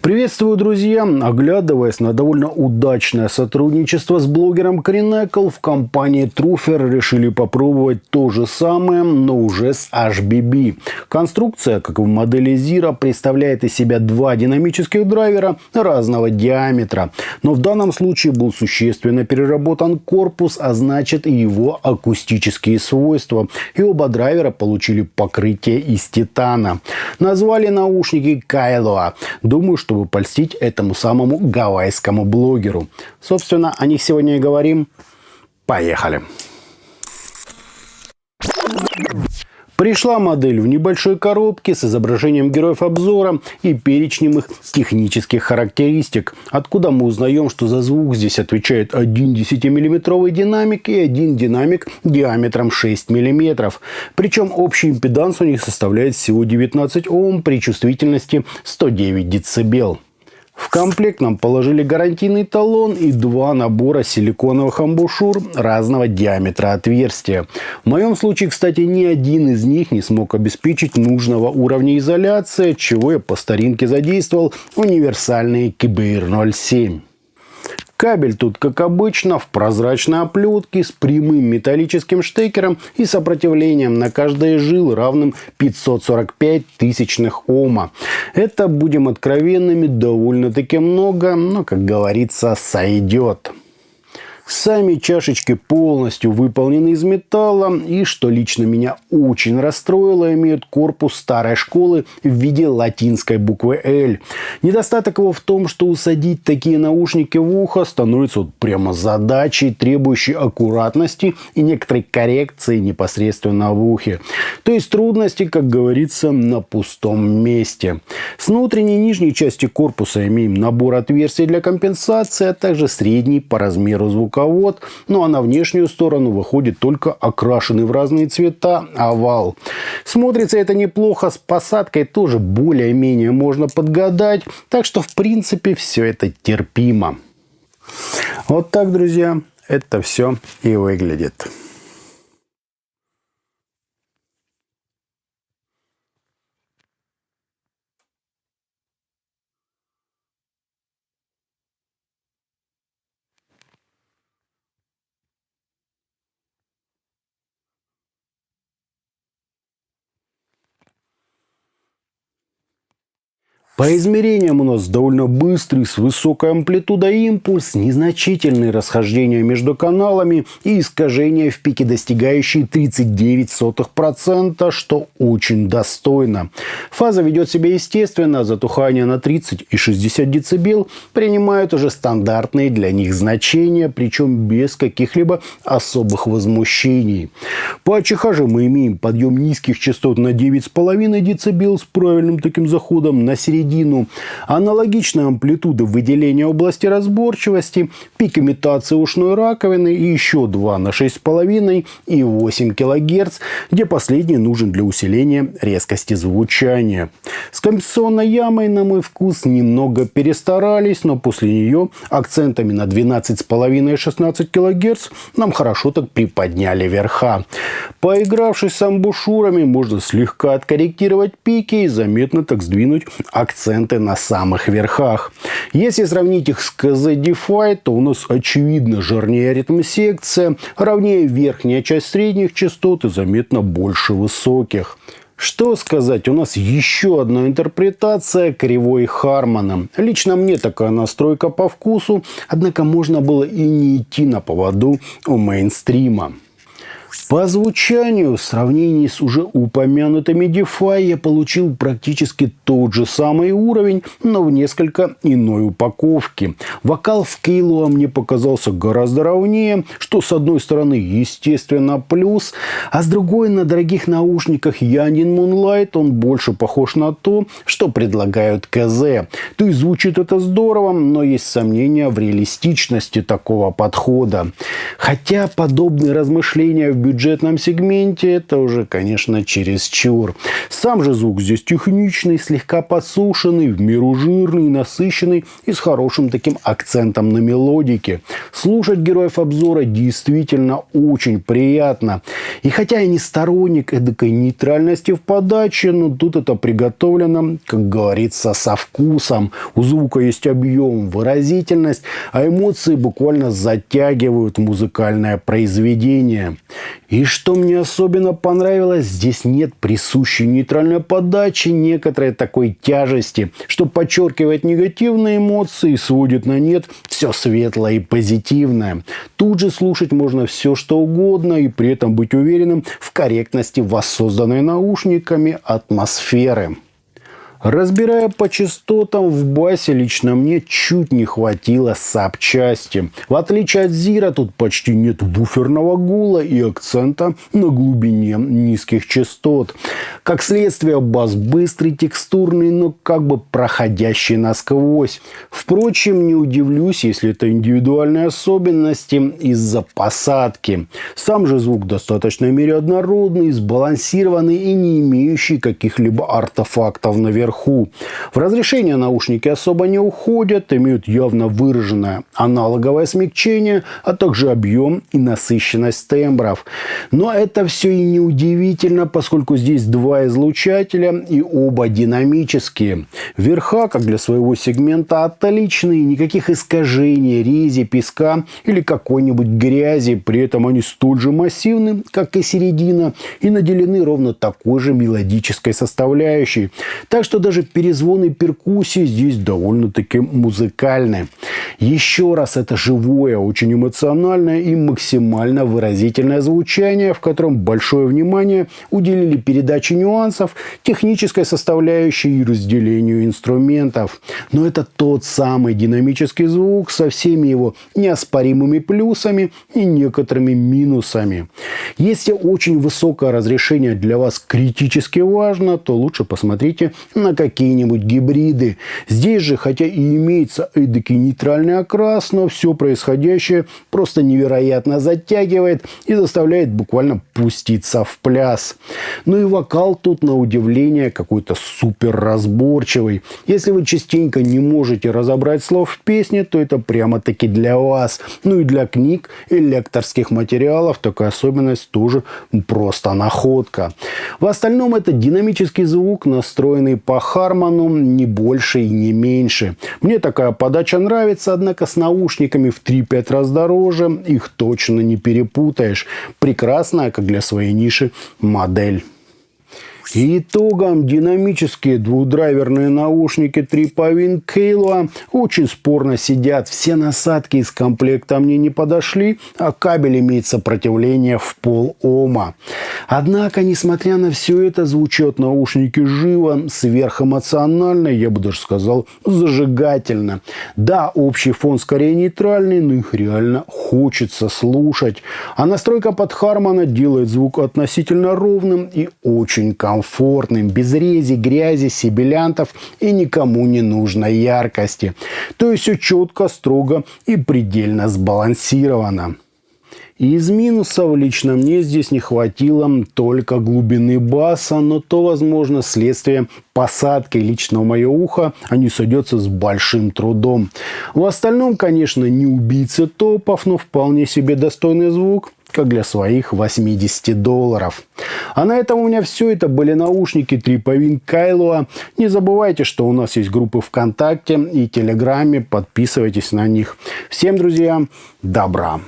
Приветствую, друзья! Оглядываясь на довольно удачное сотрудничество с блогером Кринекл, в компании Trufer решили попробовать то же самое, но уже с HBB. Конструкция, как в модели Zero, представляет из себя два динамических драйвера разного диаметра. Но в данном случае был существенно переработан корпус, а значит и его акустические свойства. И оба драйвера получили покрытие из титана. Назвали наушники Кайлоа. Думаю, чтобы польстить этому самому гавайскому блогеру. Собственно, о них сегодня и говорим. Поехали! Пришла модель в небольшой коробке с изображением героев обзора и перечнем их технических характеристик. Откуда мы узнаем, что за звук здесь отвечает один 10-миллиметровый динамик и один динамик диаметром 6 мм. Причем общий импеданс у них составляет всего 19 Ом при чувствительности 109 дБ. В комплект нам положили гарантийный талон и два набора силиконовых амбушюр разного диаметра отверстия. В моем случае, кстати, ни один из них не смог обеспечить нужного уровня изоляции, отчего я по старинке задействовал универсальный KBR-07. Кабель тут, как обычно, в прозрачной оплетке с прямым металлическим штекером и сопротивлением на каждый жил равным 545 тысячных Ома. Это, будем откровенными, довольно-таки много, но, как говорится, сойдет. Сами чашечки полностью выполнены из металла и, что лично меня очень расстроило, имеют корпус старой школы в виде латинской буквы «Л». Недостаток его в том, что усадить такие наушники в ухо становится вот прямо задачей, требующей аккуратности и некоторой коррекции непосредственно в ухе. То есть трудности, как говорится, на пустом месте. С внутренней и нижней части корпуса имеем набор отверстий для компенсации, а также средний по размеру звуковод. Ну а на внешнюю сторону выходит только окрашенный в разные цвета овал. Смотрится это неплохо, с посадкой тоже более-менее можно подгадать. Так что в принципе все это терпимо. Вот так, друзья, это все и выглядит. По измерениям у нас довольно быстрый, с высокой амплитудой импульс, незначительные расхождения между каналами и искажения в пике, достигающие 0,39%, что очень достойно. Фаза ведет себя естественно, затухание на 30 и 60 дБ принимают уже стандартные для них значения, причем без каких-либо особых возмущений. По АЧХ же мы имеем подъем низких частот на 9,5 дБ с правильным таким заходом на середину. Аналогичная амплитуда выделения области разборчивости, пик имитации ушной раковины и еще два на 6,5 и 8 кГц, где последний нужен для усиления резкости звучания. С компенсационной ямой, на мой вкус, немного перестарались, но после нее акцентами на 12,5 и 16 кГц нам хорошо так приподняли верха. Поигравшись с амбушюрами, можно слегка откорректировать пики и заметно так сдвинуть акценты на самых верхах. Если сравнить их с KZ-Defy, то у нас очевидно жирнее ритм-секция, ровнее верхняя часть средних частот и заметно больше высоких. Что сказать, у нас еще одна интерпретация кривой Хармана. Лично мне такая настройка по вкусу, однако можно было и не идти на поводу у мейнстрима. По звучанию, в сравнении с уже упомянутыми Defy, я получил практически тот же самый уровень, но в несколько иной упаковке. Вокал в Kayloa мне показался гораздо ровнее, что с одной стороны естественно плюс, а с другой на дорогих наушниках Yanin Moonlight он больше похож на то, что предлагают KZ. То есть звучит это здорово, но есть сомнения в реалистичности такого подхода. Хотя подобные размышления в бюджете бюджетном сегменте это уже, конечно, чересчур. Сам же звук здесь техничный, слегка подсушенный, в меру жирный, насыщенный и с хорошим таким акцентом на мелодике. Слушать героев обзора действительно очень приятно. И хотя я не сторонник эдакой нейтральности в подаче, но тут это приготовлено, как говорится, со вкусом. У звука есть объем, выразительность, а эмоции буквально затягивают музыкальное произведение. И что мне особенно понравилось, здесь нет присущей нейтральной подачи, некоторой такой тяжести, что подчеркивает негативные эмоции и сводит на нет все светлое и позитивное. Тут же слушать можно все, что угодно, и при этом быть уверенным в корректности воссозданной наушниками атмосферы. Разбирая по частотам в басе, лично мне чуть не хватило саб-части. В отличие от Зира, тут почти нет буферного гула и акцента на глубине низких частот. Как следствие, бас быстрый, текстурный, но как бы проходящий насквозь. Впрочем, не удивлюсь, если это индивидуальные особенности из-за посадки. Сам же звук в достаточной мере однородный, сбалансированный и не имеющий каких-либо артефактов наверху. В разрешение наушники особо не уходят, имеют явно выраженное аналоговое смягчение, а также объем и насыщенность тембров. Но это все и не удивительно, поскольку здесь два излучателя и оба динамические. Верха, как для своего сегмента, отличные, никаких искажений, рези, песка или какой-нибудь грязи. При этом они столь же массивны, как и середина, и наделены ровно такой же мелодической составляющей. Так что даже перезвоны перкуссии здесь довольно-таки музыкальны. Еще раз, это живое, очень эмоциональное и максимально выразительное звучание, в котором большое внимание уделили передаче нюансов, технической составляющей и разделению инструментов. Но это тот самый динамический звук со всеми его неоспоримыми плюсами и некоторыми минусами. Если очень высокое разрешение для вас критически важно, то лучше посмотрите на какие-нибудь гибриды. Здесь же, хотя и имеется эдакий нейтральный окрас, но все происходящее просто невероятно затягивает и заставляет буквально пуститься в пляс. Ну и вокал тут, на удивление, какой-то супер разборчивый. Если вы частенько не можете разобрать слов в песне, то это прямо-таки для вас. Ну и для книг и лекторских материалов такая особенность тоже просто находка. В остальном это динамический звук, настроенный по Харману, не больше и не меньше. Мне такая подача нравится, однако с наушниками в 3-5 раз дороже их точно не перепутаешь. Прекрасная, как для своей ниши, модель. И итогом динамические двухдрайверные наушники Tripavin Kailua очень спорно сидят. Все насадки из комплекта мне не подошли, а кабель имеет сопротивление в 0,5 Ома. Однако, несмотря на все это, звучат наушники живо, сверхэмоционально, я бы даже сказал, зажигательно. Да, общий фон скорее нейтральный, но их реально хочется слушать. А настройка под Хармана делает звук относительно ровным и очень комфортным, без рези, грязи, сибилянтов и никому не нужной яркости. То есть все четко, строго и предельно сбалансировано. И из минусов лично мне здесь не хватило только глубины баса, но то, возможно, следствие посадки лично в мое ухо, они садятся с большим трудом. В остальном, конечно, не убийцы топов, но вполне себе достойный звук, как для своих $80. А на этом у меня все. Это были наушники Tripavin Kailua. Не забывайте, что у нас есть группы ВКонтакте и Телеграме. Подписывайтесь на них. Всем, друзья, добра!